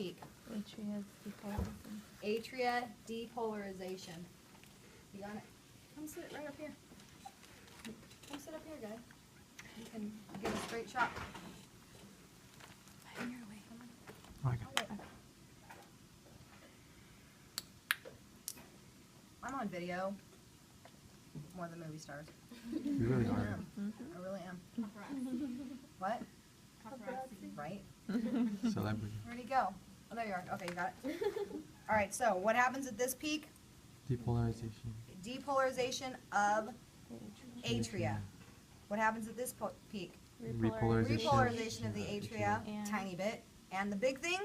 peak? Atria depolarization. Atria depolarization. You got it? Come sit right up here. Come sit up here, guy. You can get a straight shot. In your way. Come on. I'm on video more than movie stars. You really I are. am. I really am. What? Right? Celebrity. Where'd he go? Oh, there you are. Okay, you got it. All right, so what happens at this peak? Depolarization. Depolarization of atria. What happens at this peak? Repolarization. Repolarization of the atria, And- tiny bit. And the big thing?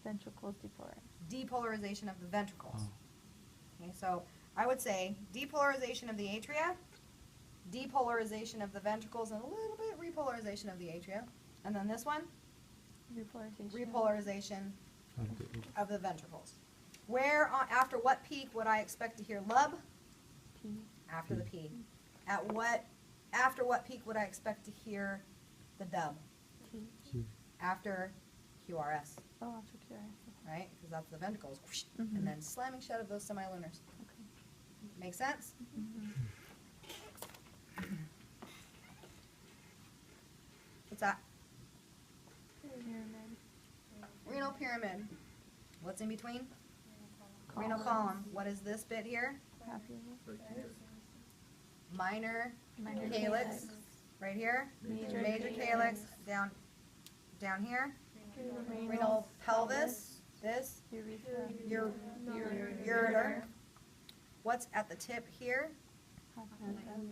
Ventricles depolarized. Depolarization of the ventricles. Oh. Okay, so I would say depolarization of the atria, depolarization of the ventricles, and a little bit repolarization of the atria. And then this one, Repolarization. repolarization Okay. of the ventricles. Where, after what peak would I expect to hear lub? P. After the P. After what peak would I expect to hear the dub? T. Q. After QRS, Oh, after QRS. right? Because that's the ventricles. Whoosh, Mhm. And then slamming shut of those semilunars. Okay. Make sense? What's that? Pyramid. Renal pyramid. What's in between? Renal column. What is this bit here? Papula. Minor Minor calyx. Right here. Major calyx. Down here. Renal pelvis. This. Urethra. Ureter. What's at the tip here?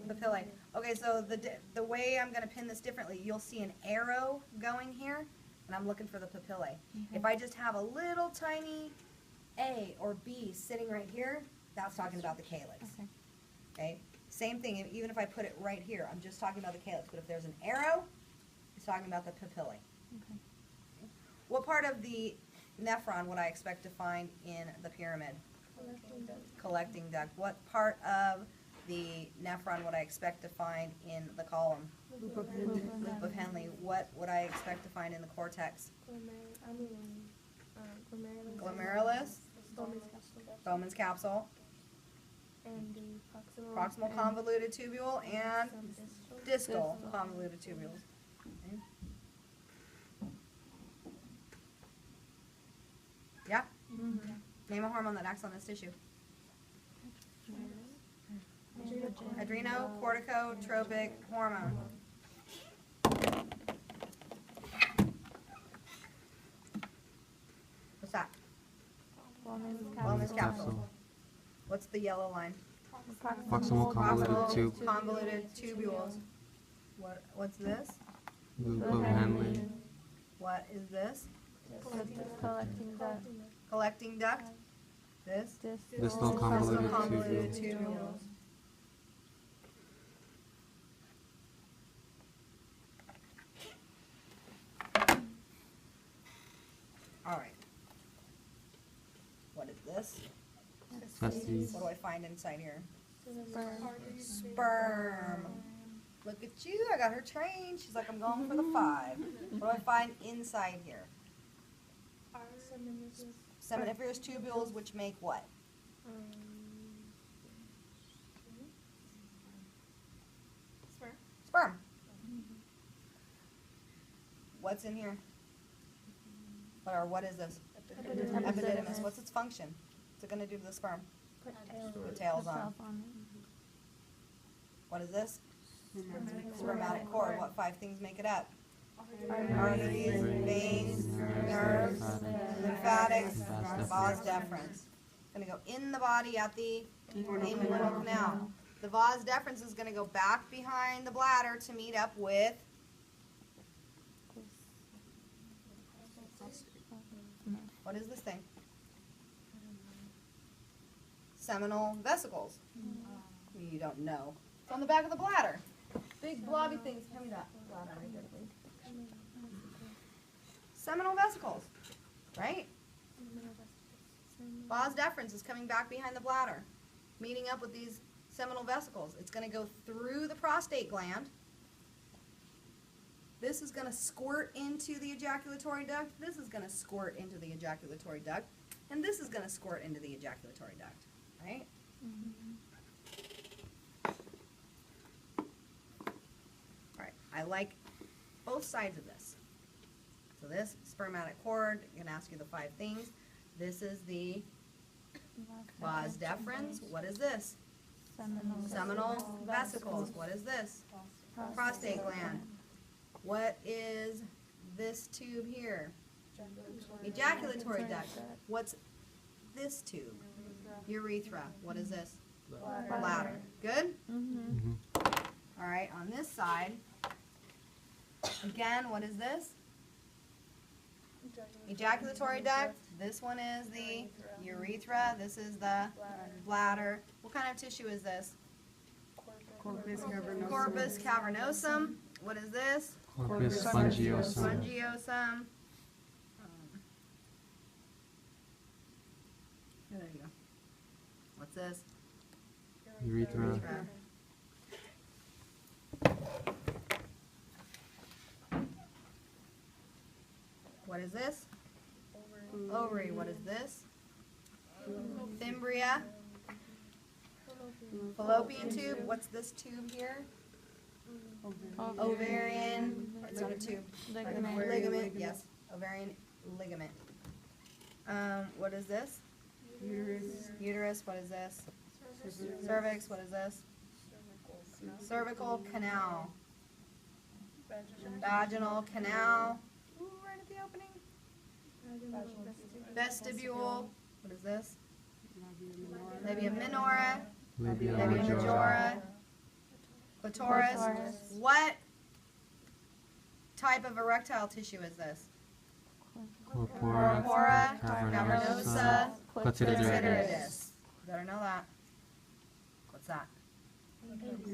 Papillae. Okay, so the way I'm going to pin this differently, you'll see an arrow going here, and I'm looking for the papillae. If I just have a little tiny A or B sitting right here, that's talking about the calyx. Okay. Okay? Same thing, even if I put it right here, I'm just talking about the calyx, but if there's an arrow, it's talking about the papillae. Okay. What part of the nephron would I expect to find in the pyramid? Collecting duct. What part of the nephron would I expect to find in the column? Loop of Henle. What would I expect to find in the cortex? Glomerulus. Bowman's capsule. And the Proximal convoluted tubule and distal convoluted tubules. Okay. Yeah? Name a hormone that acts on this tissue. Adrenocorticotropic hormone. What's that? Bowman's capsule. What's the yellow line? Proximal convoluted tube. Convoluted tubules. What's this? Loop of Henle. What is this? Collecting duct. Collecting duct. This? Distal Convoluted convoluted tubule. tubules. All right. What is this? Testes. What do I find inside here? Sperm. Sperm. Look at you, I got her trained. She's like, I'm going for the 5. What do I find inside here? Seminiferous tubules, which make what? Sperm. What's in here? What is this? Epididymis. What's its function? What's it going to do to the sperm? Put tails on. What is this? Spermatic cord. What 5 things make it up? Arteries, veins, nerves, lymphatics, vas deferens. It's going to go in the body at the amyloidal canal. The vas deferens is going to go back behind the bladder to meet up with what is this thing? Seminal vesicles. You don't know. It's on the back of the bladder. Big blobby things. Hand me that bladder right there, please. Seminal vesicles, right? Vas deferens is coming back behind the bladder, meeting up with these seminal vesicles. It's going to go through the prostate gland, This is gonna squirt into the ejaculatory duct, this is gonna squirt into the ejaculatory duct, and this is gonna squirt into the ejaculatory duct, right? Alright, I like both sides of this. So this spermatic cord, I'm gonna ask you the 5 things. This is the vas deferens. What is this? Seminal vesicles. What is this? Prostate gland. What is this tube here? Ejaculatory duct. What's this tube? Urethra. What is this? Bladder. Good? All right, on this side, again, what is this? Ejaculatory duct. This one is the urethra. This is the bladder. What kind of tissue is this? Corpus cavernosum. Corpus cavernosum. What is this? Corpus spongiosum. Spongiosum. There you go. What's this? Urethra. Urethra. What is this? Ovary. What is this? Fimbria. Fallopian tube. What's this tube here? Ovarian. It's not a tube. Ligament. Yes. Ovarian ligament. What is this? Uterus. Uterus. What is this? Cervix. What is this? Cervical canal. Vaginal canal. Ooh, right at the opening. Vestibule. What is this? Labia minora. Labia Labia majora. majora. Clitoris. What type of erectile tissue is this? Corpora, cavernosa, Clitoridis. clitoridis. You better know that. What's that?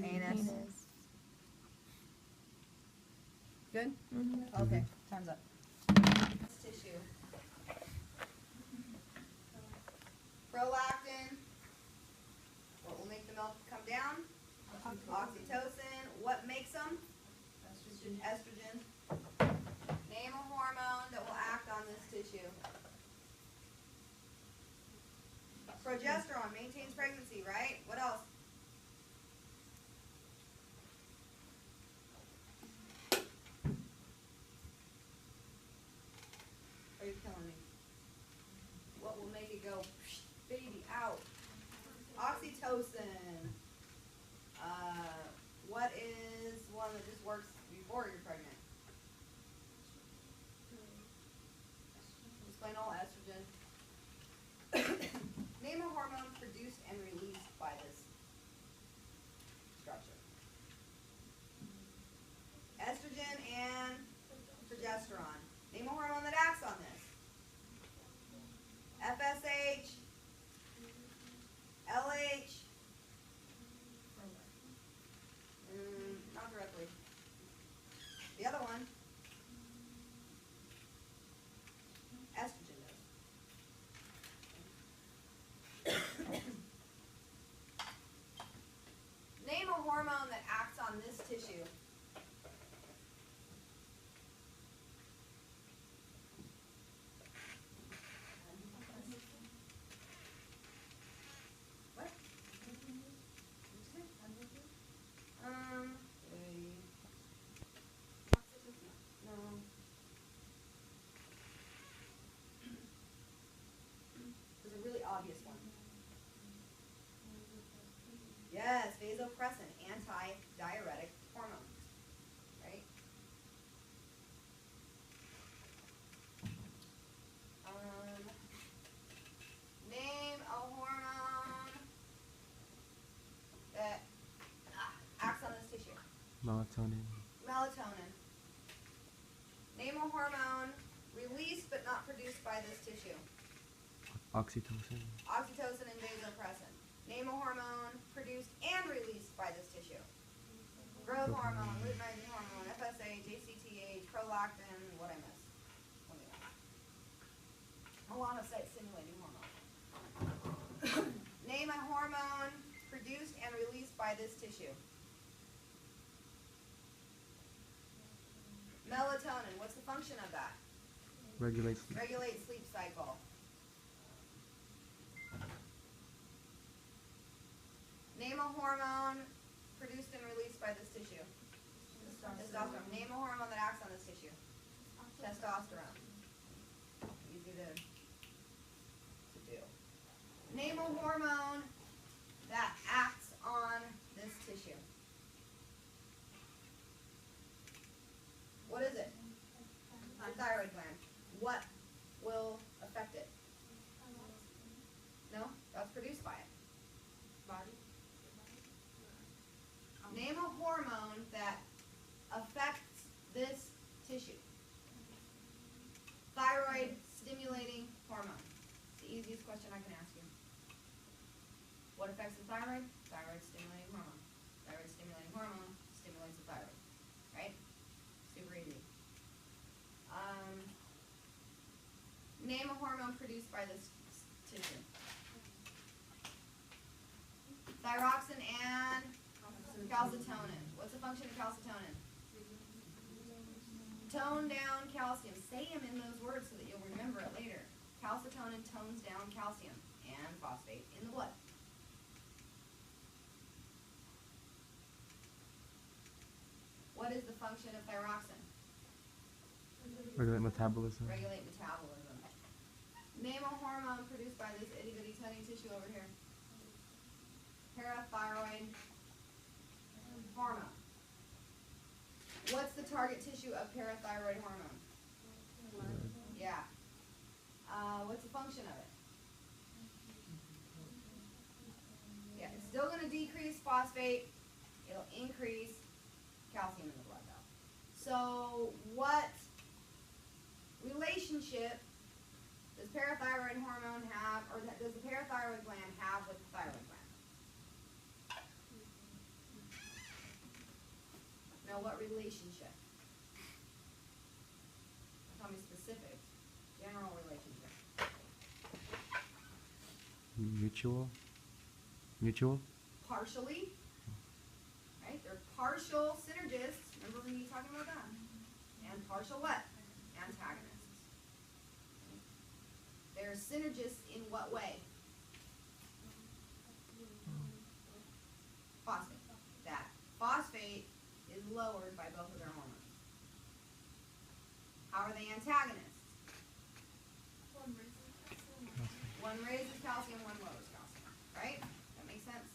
Anus. Good? Okay, time's up. Tissue. Prolactin. What will make the milk come down? Oxytocin. What makes them? Estrogen. Name a hormone that will act on this tissue. Progesterone maintains pregnancy, right? What else? Are you killing me? What will make it go, baby, out? Oxytocin. What is one that just works before you're pregnant? Just plain old estrogen. Name a hormone produced and released by this structure. Estrogen and progesterone. Name a hormone that acts on this. FSH, LH, not directly. The other one, estrogen does. Name a hormone that acts on this tissue. What? No. There's a really obvious one. Yes, vasopressin, anti-diuretic hormone, right? Name a hormone that acts on this tissue. Melatonin. Melatonin. Name a hormone released but not produced by this tissue. Oxytocin. Oxytocin and vasopressin. Name a hormone produced and released by this tissue. Growth hormone, luteinizing hormone, FSH, ACTH, prolactin, what I missed. What do you got? Melanocyte stimulating hormone. Name a hormone produced and released by this tissue. Melatonin, what's the function of that? Regulate sleep. Regulate sleep cycle. Name a hormone produced and released by this tissue. Testosterone. Name a hormone that acts on this tissue. Testosterone. Easy to do. Name a hormone that acts on this tissue. What is it? The thyroid gland. What will affect it? No, that's produced by it. Body. Name a hormone that affects this tissue. Thyroid stimulating hormone. It's the easiest question I can ask you. What affects the thyroid? Thyroid stimulating hormone. Thyroid stimulating hormone stimulates the thyroid. Right? Super easy. Name a hormone produced by this tissue. Thyroxine and calcitonin. What's the function of calcitonin? Tone down calcium. Say them in those words so that you'll remember it later. Calcitonin tones down calcium and phosphate in the blood. What is the function of thyroxine? Regulate metabolism. Regulate metabolism. Name a hormone produced by this itty bitty tiny tissue over here. Parathyroid hormone. What's the target tissue of parathyroid hormone? Yeah. What's the function of it? Yeah, it's still going to decrease phosphate. It'll increase calcium in the blood though. So what relationship does parathyroid hormone have, or does the parathyroid gland have with the thyroid gland? No, what relationship? Tell me specifics. General relationship. Mutual. Mutual. Partially. Right? They're partial synergists. Remember me talking about that? And partial what? Antagonists. They're synergists in what way? Phosphate. That phosphate is lowered by both of their hormones. How are they antagonists? One raises calcium, one lowers calcium. Right? That makes sense?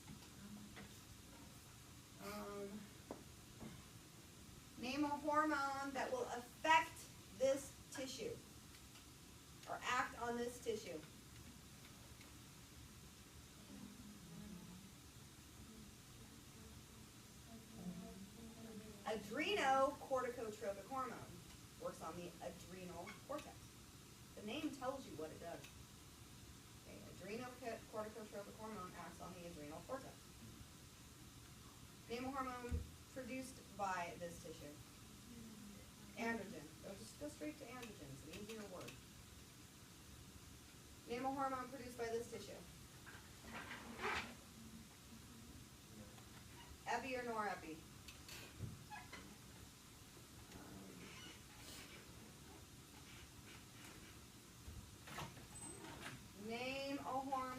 Name a hormone that will affect this tissue or act on this tissue. Adrenocorticotropic hormone works on the adrenal cortex. The name tells you what it does. Okay, adrenocorticotropic hormone acts on the adrenal cortex. Name a hormone produced by this tissue. Androgen. Just go straight to androgen. It's an easier word. Name a hormone produced by this tissue. Epi or norepi? Name a hormone.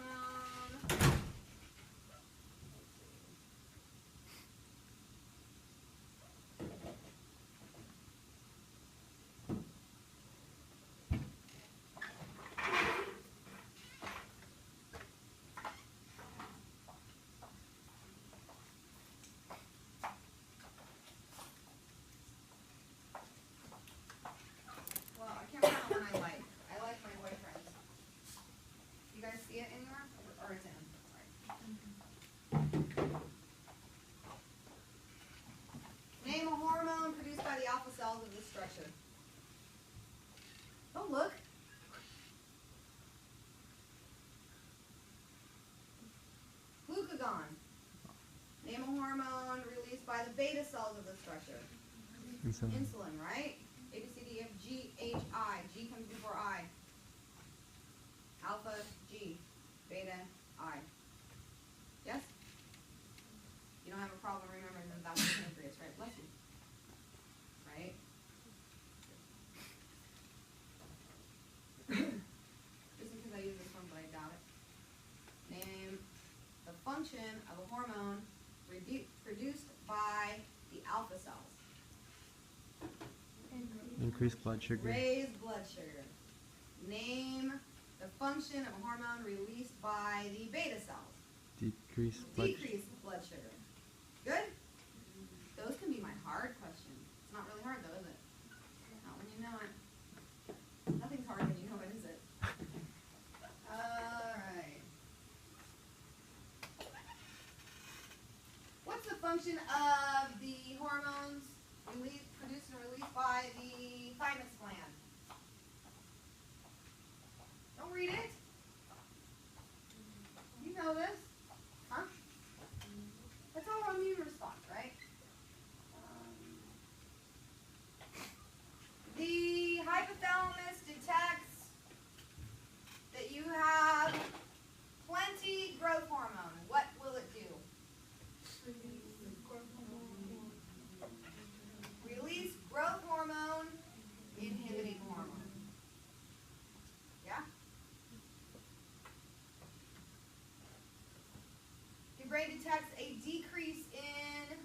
Well, I can't remember one I like. I like my boyfriend's. You guys see it anywhere? Or it's in? Alright. Name a hormone produced by the alpha cells of this structure. Oh, look. Glucagon. Name a hormone released by the beta cells of the structure. Insulin. Insulin, right? A, B, C, D, F, G, H, I. G comes before I. Alpha, G. Beta, I. Yes? You don't have a problem remembering that that's the pancreas, right? Bless you. Right? function of a hormone produced by the alpha cells? Increase blood sugar. Raise blood sugar. Name the function of a hormone released by the beta cells. Decrease blood Decrease blood sugar. Good? Those can be my hard questions. It's not really hard though, is it? Not when you know it. Nothing's hard when you know it, is it? Alright. What's the function of the hormones produced and released by the thymus gland? Don't read it. You know this. Huh? That's all immune response, right? The hypothalamus detects that you have plenty growth hormone. What will it do? Release growth hormone, inhibiting hormone. Yeah? Your brain detects a decrease in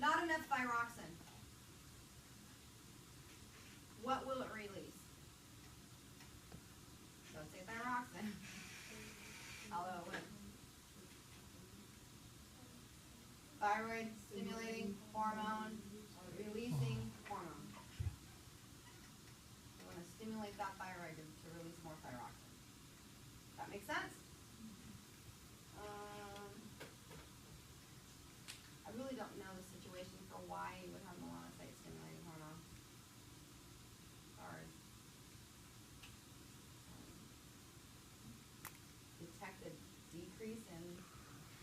not enough thyroxine. What will it release? Don't say thyroxine. Although it would. Thyroid stimulating hormone, releasing hormone. You want to stimulate that thyroid to release more thyroxine. That makes sense? I really don't know the situation for why you would have melanocyte stimulating hormone. Sorry. Detect a decrease in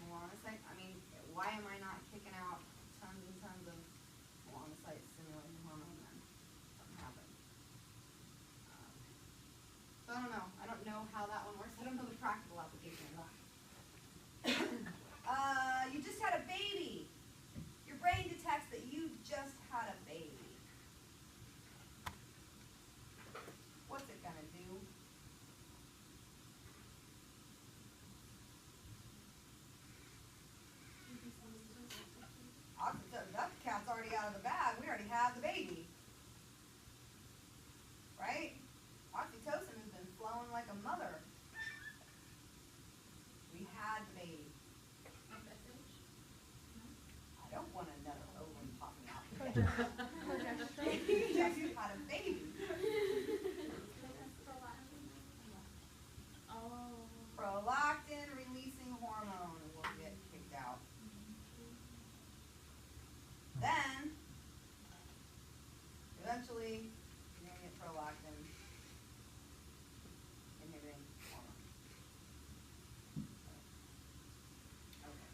melanocyte. I mean, why am I not kicking out tons and tons of melanocyte stimulating hormone then? Something happened. So I don't know. I don't know how that one works. I don't know the practical application of that. You just had a baby. Your brain detects that you just had a baby. What's it gonna do? That cat's already out of the bag. We already have the baby. Right? Oxytocin has been flowing like a mother. We had the baby. I don't want another ovum popping out. You just had a baby. Prolactin releasing hormone will get kicked out. Then, eventually, you're going to get prolactin inhibiting hormone. Okay.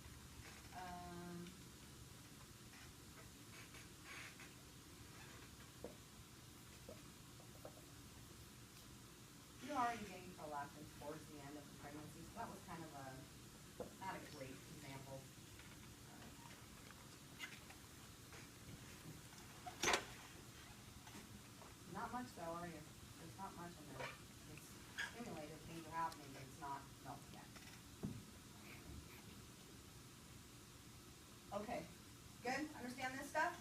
You're already getting prolactin towards the end of the pregnancy, so that was kind of not a great example. Not much though, are you? There's not much in there. It's stimulated, things are happening, but it's not milk yet. Okay, good? Understand this stuff?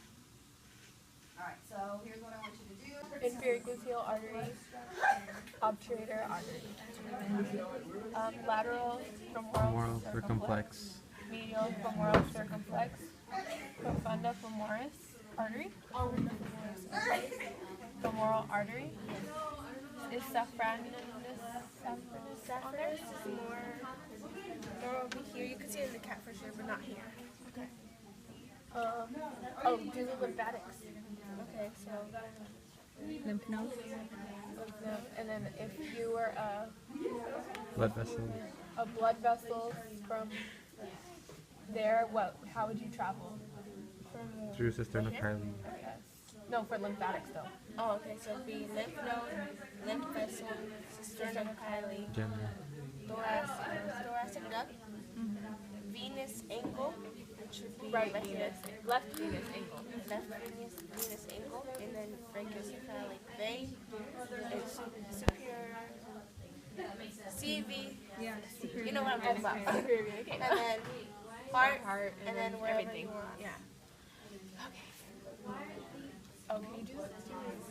Alright, so here's what I want you to do. Inferior gluteal artery, obturator artery, lateral Femoral femoral circumflex. medial femoral circumflex, profunda femoris artery, femoral artery, is saffronus Sapphire is more over here. You can see it in the cat for sure, but not here. oh, do the lymphatics. Okay, so Lymph nodes. and then if you were Blood vessels. a blood vessel from there, how would you travel? From Through cisterna-carli. yes. No, for lymphatics though. Oh, okay. So it'd be lymph node, lymph vessel, sternocleidomastoid, General. thoracic duct, venous angle. should be Right right here. Venus, left Venus angle. Left Venus angle, and then right goes kind of like they, and superior, CV, Yeah. you know what I'm talking about. Superior Venus, okay. And then heart, Heart, and then wherever everything. you want. Yeah. Okay. Oh, can you do this?